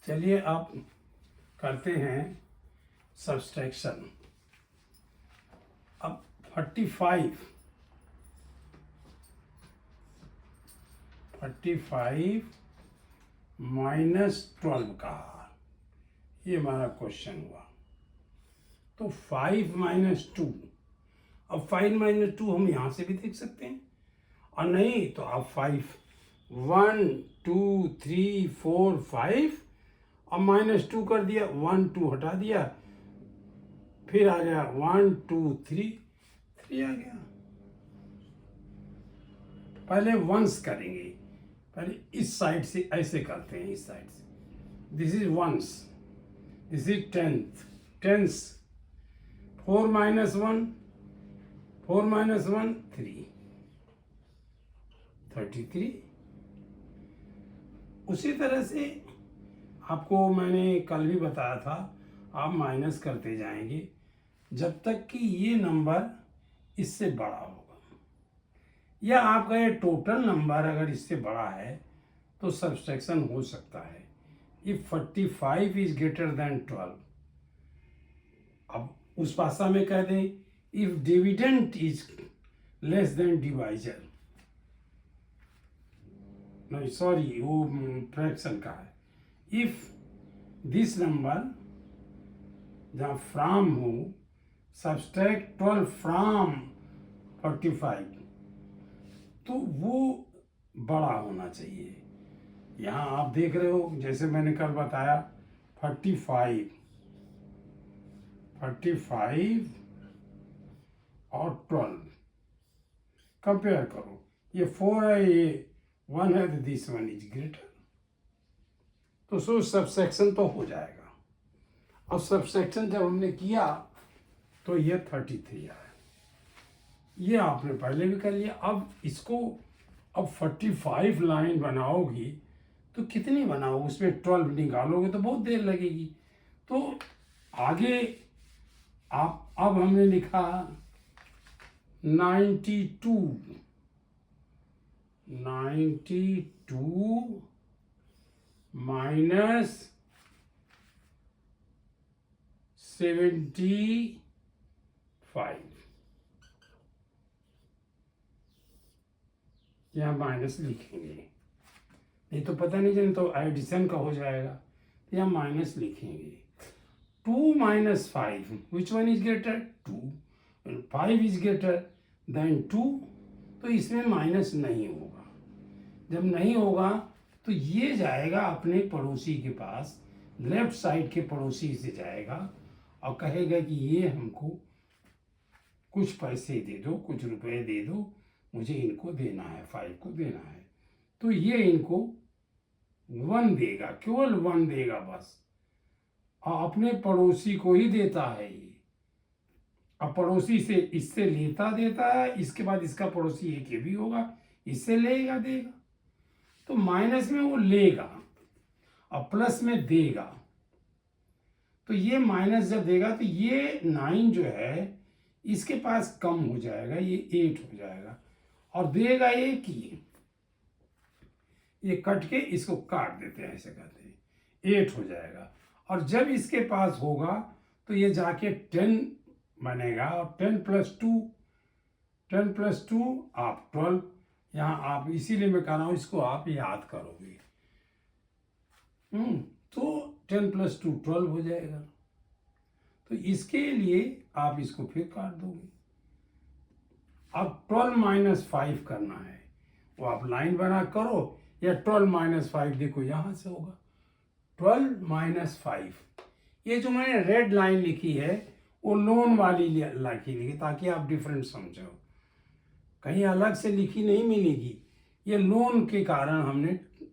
चलिए अब करते हैं सब्सट्रैक्शन। अब 45 माइनस 12 का ये हमारा क्वेश्चन हुआ। तो 5 माइनस 2, अब 5 माइनस 2 हम यहाँ से भी देख सकते हैं, और नहीं तो आप 5 1 2 3 4 5 और माइनस 2 कर दिया, 1 2 हटा दिया, फिर आ गया 1 2 3 3 आ गया। पहले वंस करेंगे, पहले इस साइड से ऐसे करते हैं, इस साइड से। This is once, this is tenth, tens. 4 minus 1 3 33। उसी तरह से आपको मैंने कल भी बताया था, आप माइनस करते जाएंगे जब तक कि ये नंबर इससे बड़ा होगा, या आपका ये टोटल नंबर अगर इससे बड़ा है तो सब्सट्रैक्शन हो सकता है। इफ 45 इज ग्रेटर देन 12, अब उस भाषा में कह दें if dividend is less than divisor, नहीं सॉरी वो फ्रैक्शन का है। इफ दिस नंबर जहाँ फ्रॉम हो, सब्सट्रैक्ट 12 फ्रॉम 45, तो वो बड़ा होना चाहिए। यहाँ आप देख रहे हो, जैसे मैंने कल बताया 45 और 12 कंपेयर करो, ये 4 है, ये 1 है, तो दिस वन इज ग्रेटर, तो सो सबसेक्शन तो हो जाएगा। और सबसेक्शन जब हमने किया तो ये 33 आया। ये आपने पहले भी कर लिया। अब इसको अब 45 लाइन बनाओगी तो कितनी बनाओ, उसमें 12 निकालोगे तो बहुत देर लगेगी। तो आगे आप, अब हमने लिखा 92 माइनस 75, यहाँ माइनस लिखेंगे, नहीं तो पता नहीं चले तो एडिशन का हो जाएगा, तो यहाँ माइनस लिखेंगे। 2 minus 5, which one is greater? 2। 5 is greater than 2, तो इसमें माइनस नहीं होगा। जब नहीं होगा तो ये जाएगा अपने पड़ोसी के पास, लेफ्ट साइड के पड़ोसी से जाएगा और कहेगा कि ये हमको कुछ पैसे दे दो, कुछ रुपए दे दो, मुझे इनको देना है, 5 को देना है। तो ये इनको 1 देगा, केवल 1 देगा बस, और अपने पड़ोसी को ही देता है ये। अब पड़ोसी से इससे लेता देता है, इसके बाद इसका पड़ोसी एक ये भी होगा, इससे लेगा देगा, तो माइनस में वो लेगा और प्लस में देगा। तो ये माइनस जब देगा तो ये 9 जो है इसके पास कम हो जाएगा, ये 8 हो जाएगा, और देगा एक ही, ये कट के इसको काट देते हैं, ऐसे करते हैं, 8 हो जाएगा। और जब इसके पास होगा तो ये जाके 10 बनेगा, और 10 प्लस 2 आप 12। यहाँ आप, इसीलिए मैं कह रहा हूँ इसको आप याद करोगे। तो 10 प्लस 2 12 हो जाएगा। तो इसके लिए आप इसको फिर काट दोगे। अब 12 माइनस 5 करना है, वो आप लाइन बना करो, या 12 माइनस 5 देखो यहाँ से होगा 12 माइनस 5। ये जो मैंने रेड लाइन लिखी है वो लोन वाली लिखी, ताकि आप डिफरेंट समझो, कहीं अलग से लिखी नहीं मिलेगी, ये लोन के कारण हमने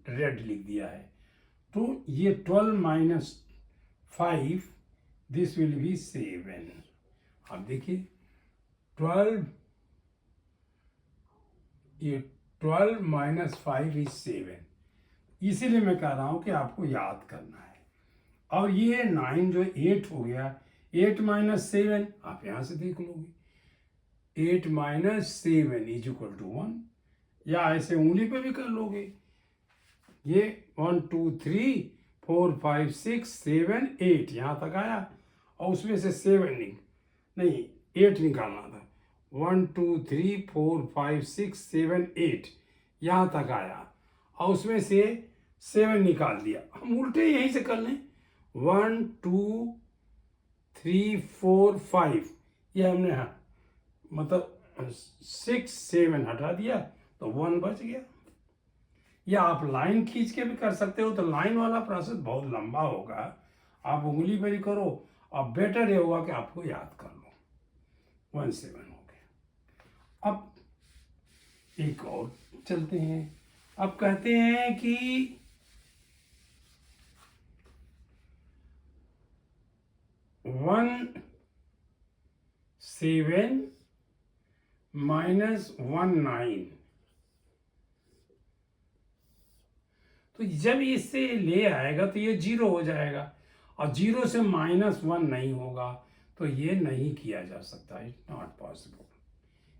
रेड लिख दिया है। तो ये 12 माइनस 5, दिस विल बी 7। अब देखिए 12, ये 12 माइनस 5 इज 7, इसीलिए मैं कह रहा हूं कि आपको याद करना है। और ये 9 जो 8 हो गया, 8 माइनस 7 आप यहां से देख लोगे, 8 माइनस 7 इज इक्वल टू 1, या ऐसे उंगली पे भी कर लोगे। ये 1 2 3 4 5 6 7 8 यहाँ तक आया और उसमें से 7 नहीं 8 निकालना था। 1 2 3 4 5 6 7 8 यहाँ तक आया और उसमें से 7 निकाल दिया। हम उल्टे यहीं से कर लें 1 2 3 4 5 ये हमने मतलब 6 7 हटा दिया तो 1 बच गया। या आप लाइन खींच के भी कर सकते हो, तो लाइन वाला प्रोसेस बहुत लंबा होगा, आप उंगली पर ही करो और बेटर ये होगा कि आपको याद कर लो। 1 7 हो गया। अब एक और चलते हैं। अब कहते हैं कि 1 7 माइनस 1 9, तो जब इससे ले आएगा तो ये 0 हो जाएगा और 0 से -1 नहीं होगा, तो ये नहीं किया जा सकता। इट्स नॉट पॉसिबल,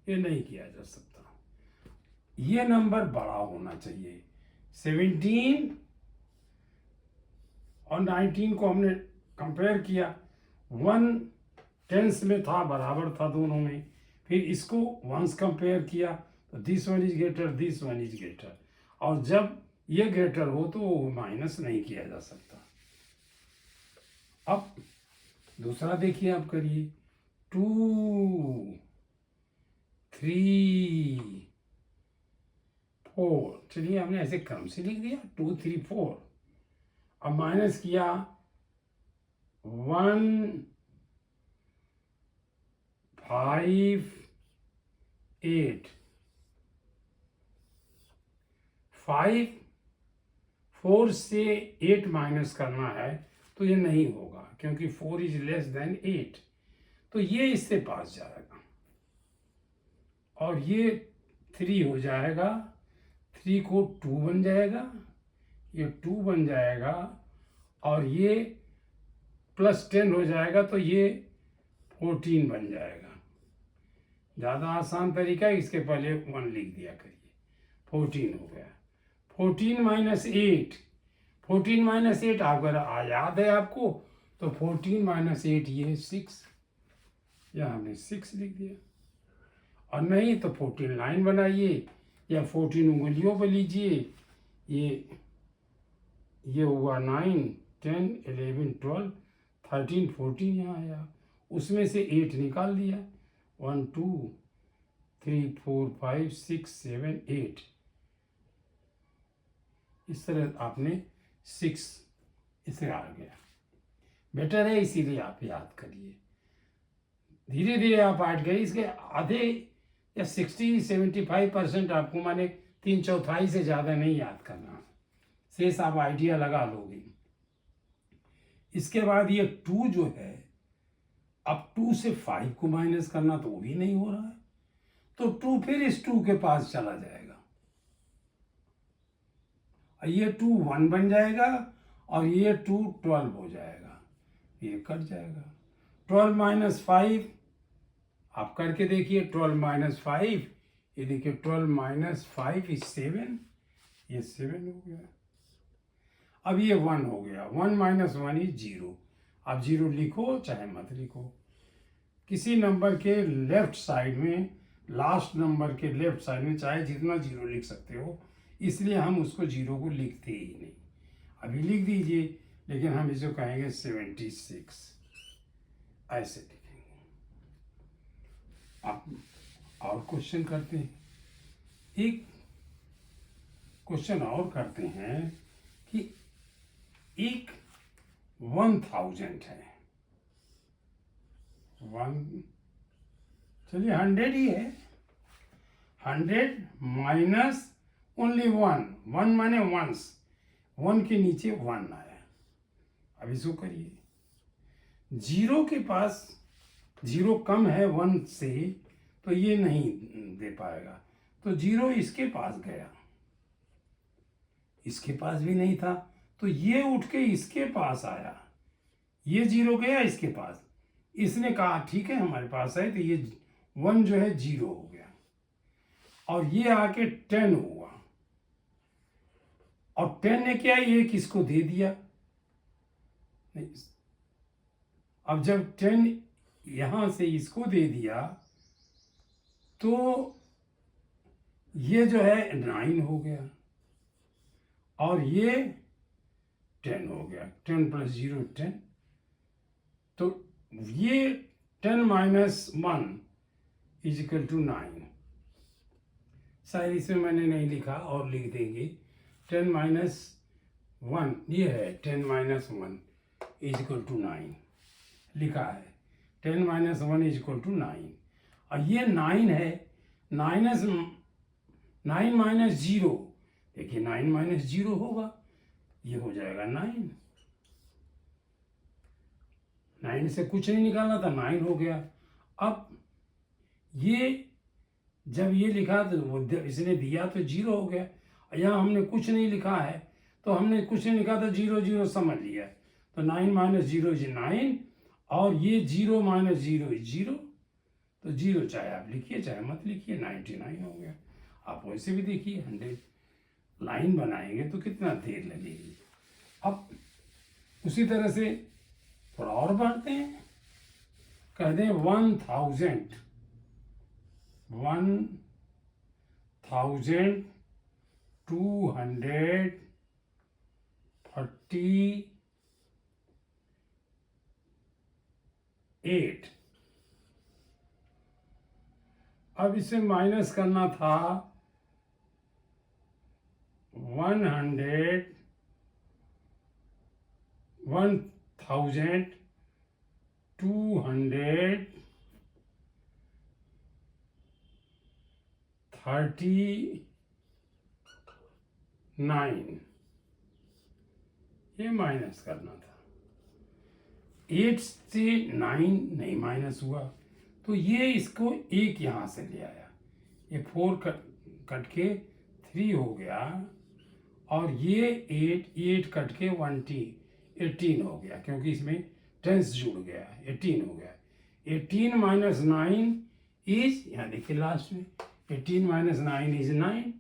ये नहीं किया जा सकता। ये नंबर बड़ा होना चाहिए। 17 और 19 को हमने कंपेयर किया, 1 टेंस में था, बराबर था दोनों में। फिर इसको वंस कंपेयर किया तो this one is greater, this one is greater, और जब ये ग्रेटर हो तो माइनस नहीं किया जा सकता। अब दूसरा देखिए, आप करिए 2 3 4, चलिए हमने ऐसे क्रम से लिख दिया 2 3 4। अब माइनस किया 1 5 8 5 4 से 8 माइनस करना है तो ये नहीं होगा, क्योंकि 4 इज लेस देन 8, तो ये इससे पास जाएगा और ये 3 हो जाएगा। 3 को 2 बन जाएगा, ये 2 बन जाएगा और ये +10 हो जाएगा तो ये 14 बन जाएगा। ज़्यादा आसान तरीका है, इसके पहले 1 लिख दिया करिए, 14 हो गया। 14 माइनस 8, 14 माइनस 8 अगर याद है आपको तो 14 माइनस 8 ये 6, या हमने 6 लिख दिया। और नहीं तो 14 लाइन बनाइए या 14 उंगलियों पर लीजिए। ये हुआ 9 10 11 12 13 14 यहाँ आया, उसमें से 8 निकाल दिया। 1 2 3 4 5 6 7 8, इस तरह आपने 6 इसे आ गया। बेटर है, इसीलिए आप याद करिए। धीरे धीरे आप ऐड गए, इसके आधे या 60-75% आपको, माने 3/4 से ज़्यादा नहीं याद करना, शेष आप आइडिया लगा लोगे। इसके बाद ये 2 जो है, अब 2 से 5 को माइनस करना तो वो भी नहीं हो रहा है, तो 2 फिर इस 2 के पास चला जाएगा, ये 2 1 बन जाएगा और ये 2 12 हो जाएगा, ये कट जाएगा। 12 माइनस 5 आप करके देखिए, 12 माइनस 5, ये देखिए 12 माइनस 5 इज 7, ये 7 हो गया। अब ये 1 हो गया, 1 माइनस 1 इज 0। आप 0 लिखो चाहे मत लिखो, किसी नंबर के लेफ्ट साइड में, लास्ट नंबर के लेफ्ट साइड में चाहे जितना 0 लिख सकते हो, इसलिए हम उसको 0 को लिखते ही नहीं। अभी लिख दीजिए, लेकिन हम इसको कहेंगे 76, ऐसे लिखेंगे। आप और क्वेश्चन करते हैं, एक क्वेश्चन और करते हैं कि एक 1000 है, 1, चलिए 100 ही है, 100 माइनस ओनली 1 माने वंस, 1 के नीचे 1 आया। अब इसको करिए, 0 के पास 0 कम है 1 से, तो ये नहीं दे पाएगा, तो 0 इसके पास गया, इसके पास भी नहीं था, तो ये उठ के इसके पास आया, ये 0 गया इसके पास, इसने कहा ठीक है हमारे पास है, तो ये 1 जो है 0 हो गया, और ये आके 10 हुआ, और 10 ने क्या ये किसको दे दिया, नहीं, अब जब 10 यहाँ से इसको दे दिया तो ये जो है 9 हो गया और ये 10 हो गया, 10 + 0 10, तो ये 10 - 1 = 9। शायद इसमें मैंने नहीं लिखा और लिख देंगे 10 - 1, ये है 10 - 1 = 9 लिखा है, 10 - 1 = 9 और ये 9 है, 9 - 0, देखिए 9 - 0 होगा, ये हो जाएगा 9, 9 से कुछ नहीं निकालना था, 9 हो गया। अब ये जब ये लिखा तो वो इसने दिया तो 0 हो गया, यहाँ हमने कुछ नहीं लिखा है तो हमने कुछ नहीं लिखा तो 0 0 समझ लिया, तो 9 - 0 = 9 और ये 0 - 0 = 0, तो 0 चाहे आप लिखिए चाहे मत लिखिए, 99 हो गया। आप वैसे भी देखिए 100 लाइन बनाएंगे तो कितना देर लगेगी। अब उसी तरह से थोड़ा और बढ़ते हैं, कह दें 1238 अब इसे माइनस करना था 1239, ये माइनस करना था। 8 से 9 नहीं माइनस हुआ तो ये इसको 1 यहाँ से ले आया, ये 4 कट के 3 हो गया और ये 8 कट के 18 हो गया, क्योंकि इसमें टेंस जुड़ गया, 18 हो गया। 18 - 9 इज, यहाँ देखिए लास्ट में 18 - 9 = 9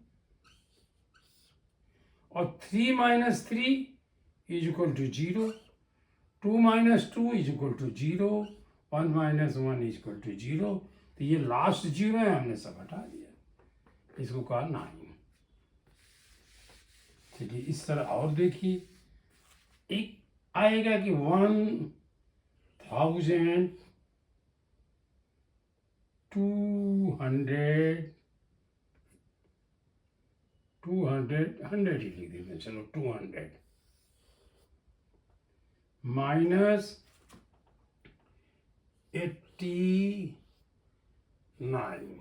और 3 - 3 = 0, 2 - 2 = 0, 1 - 1 = 0, तो ये लास्ट 0 है, हमने सब हटा दिया, इसको कहा 9। चलिए इस तरह और देखिए, एक आएगा कि 100 ही लिख देते हैं, चलो 200 - 89,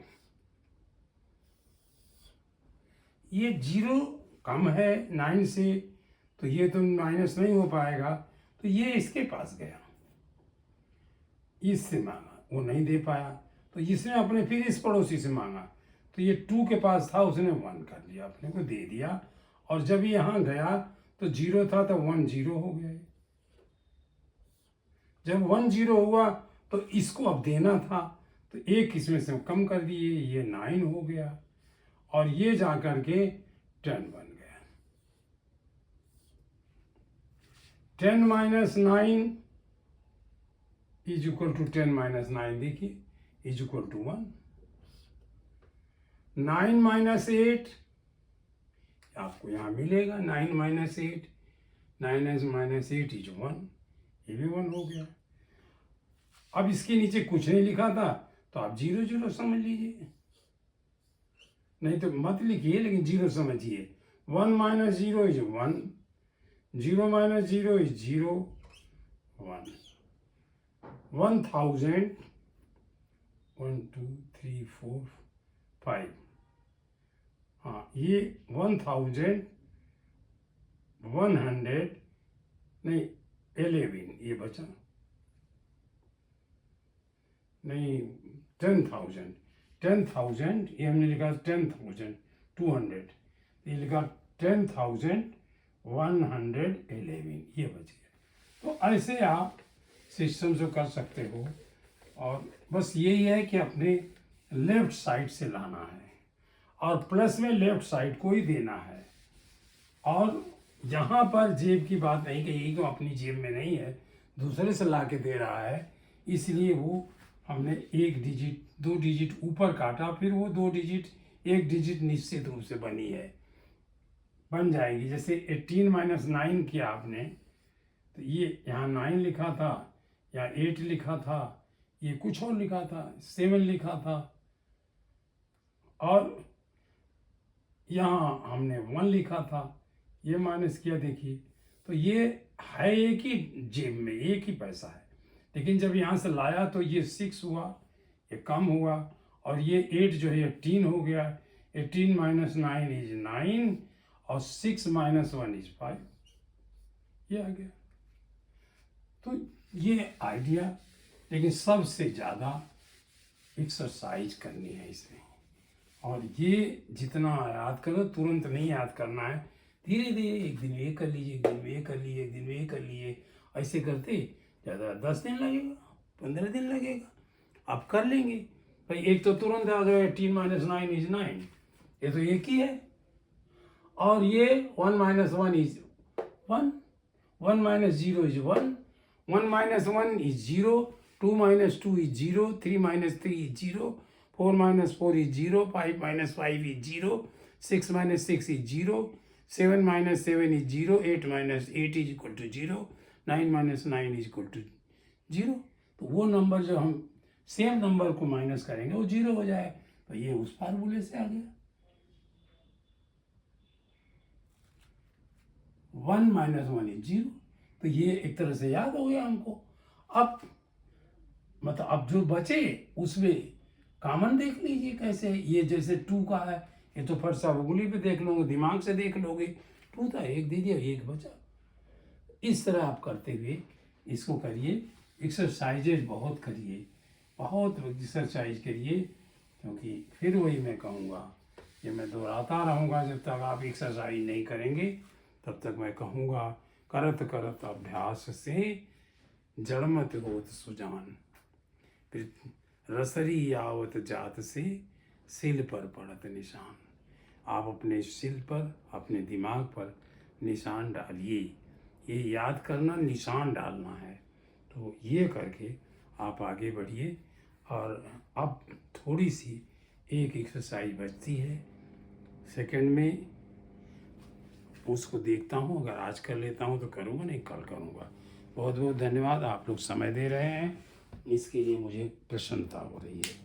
ये 0 कम है 9 से, तो ये तो माइनस नहीं हो पाएगा, तो ये इसके पास गया, इससे मांगा, वो नहीं दे पाया, तो इसने अपने फिर इस पड़ोसी से मांगा, तो ये 2 के पास था, उसने 1 कर लिया, अपने को दे दिया, और जब यहाँ गया तो 0 था तो 1 0 हो गया। जब 1 0 हुआ तो इसको अब देना था, तो एक इसमें से कम कर दिए, ये 9 हो गया और ये जा कर के 10 बन गया। 10 - 9 = 10 - 9, देखिए = 1। 9 - 8 आपको यहाँ मिलेगा, 9 - 8, 9 - 8 = 1, ये भी 1 हो गया। अब इसके नीचे कुछ नहीं लिखा था तो आप 0 0 समझ लीजिए, नहीं तो मत लिखिए, लेकिन 0 समझिए। 1 - 0 = 1, 0 - 0 = 0, 1। 1000, 1 2 3 4 5, हाँ ये 1100 नहीं 11, ये बचा नहीं 10,000 ये हमने लिखा 10,200, ये लिखा 10,111, ये बच गया। तो ऐसे आप सिस्टम से कर सकते हो, और बस यही है कि अपने लेफ्ट साइड से लाना है और प्लस में लेफ्ट साइड को ही देना है, और यहाँ पर जेब की बात नहीं कही, क्यों अपनी जेब में नहीं है, दूसरे से ला के दे रहा है, इसलिए वो हमने एक डिजिट 2 डिजिट ऊपर काटा, फिर वो 2 डिजिट 1 डिजिट निश्चित रूप से बनी है, बन जाएगी। जैसे 18 - 9 किया आपने, तो ये यहाँ 9 लिखा था या 8 लिखा था, ये कुछ और लिखा था, 7 लिखा था, और यहाँ हमने 1 लिखा था, ये माइनस किया। देखिए तो ये है एक ही जेब में, एक ही पैसा है, लेकिन जब यहाँ से लाया तो ये 6 हुआ, ये कम हुआ, और ये 8 जो है 18 हो गया। 18 - 9 इज 9, और 6 - 1 इज 5, ये आ गया। तो ये आइडिया, लेकिन सबसे ज़्यादा एक्सरसाइज करनी है इसमें, और ये जितना याद करो, तुरंत नहीं याद करना है, धीरे धीरे, एक दिन ये कर लीजिए, एक दिन में ये कर लीजिए, एक दिन में ये कर लिए, ऐसे करते ज़्यादा 10 दिन लगेगा, 15 दिन लगेगा, आप कर लेंगे भाई। एक तो तुरंत आ गया 18 - 9 इज 9, ये तो एक ही है, और ये 1 - 1 is 1, 1 - 0 is 1, 1 - 1 is 0, 2 - 2 is 0, 3 - 3 is 0, 4 - 4 is 0, 5 - 5 is 0, 6 - 6 is 0, 7 - 7 is 0, 8 - 8 is equal to 0, 9 - 9 is equal to 0। तो वो नंबर जो हम सेम नंबर को माइनस करेंगे वो 0 हो जाए, तो ये उस फार्मूले से आ गया। 1 - 1 is 0, तो ये एक तरह से याद हो गया हमको। अब मतलब अब जो बचे उसमें कॉमन देख लीजिए कैसे, ये जैसे 2 का है, ये तो फर्स्ट आप उंगली पे देख लोगे, दिमाग से देख लोगे, 2 था, 1 दे दिया, 1 बचा। इस तरह आप करते हुए इसको करिए, एक्सरसाइजेज बहुत करिए, बहुत एक्सरसाइज करिए, क्योंकि फिर वही मैं कहूँगा, ये मैं दोहराता रहूँगा, जब तक आप एक्सरसाइज नहीं करेंगे तब तक मैं कहूँगा, करत करत अभ्यास से जड़मत होत सुजान, फिर रसरी आवत जात से सिल पर पड़त निशान। आप अपने सिल पर, अपने दिमाग पर निशान डालिए, ये याद करना, निशान डालना है। तो ये करके आप आगे बढ़िए। और अब थोड़ी सी एक एक्सरसाइज बचती है, सेकंड में उसको देखता हूँ, अगर आज कर लेता हूँ तो करूँगा, नहीं कल करूँगा। बहुत बहुत धन्यवाद, आप लोग समय दे रहे हैं, इसके लिए मुझे प्रसन्नता हो रही है।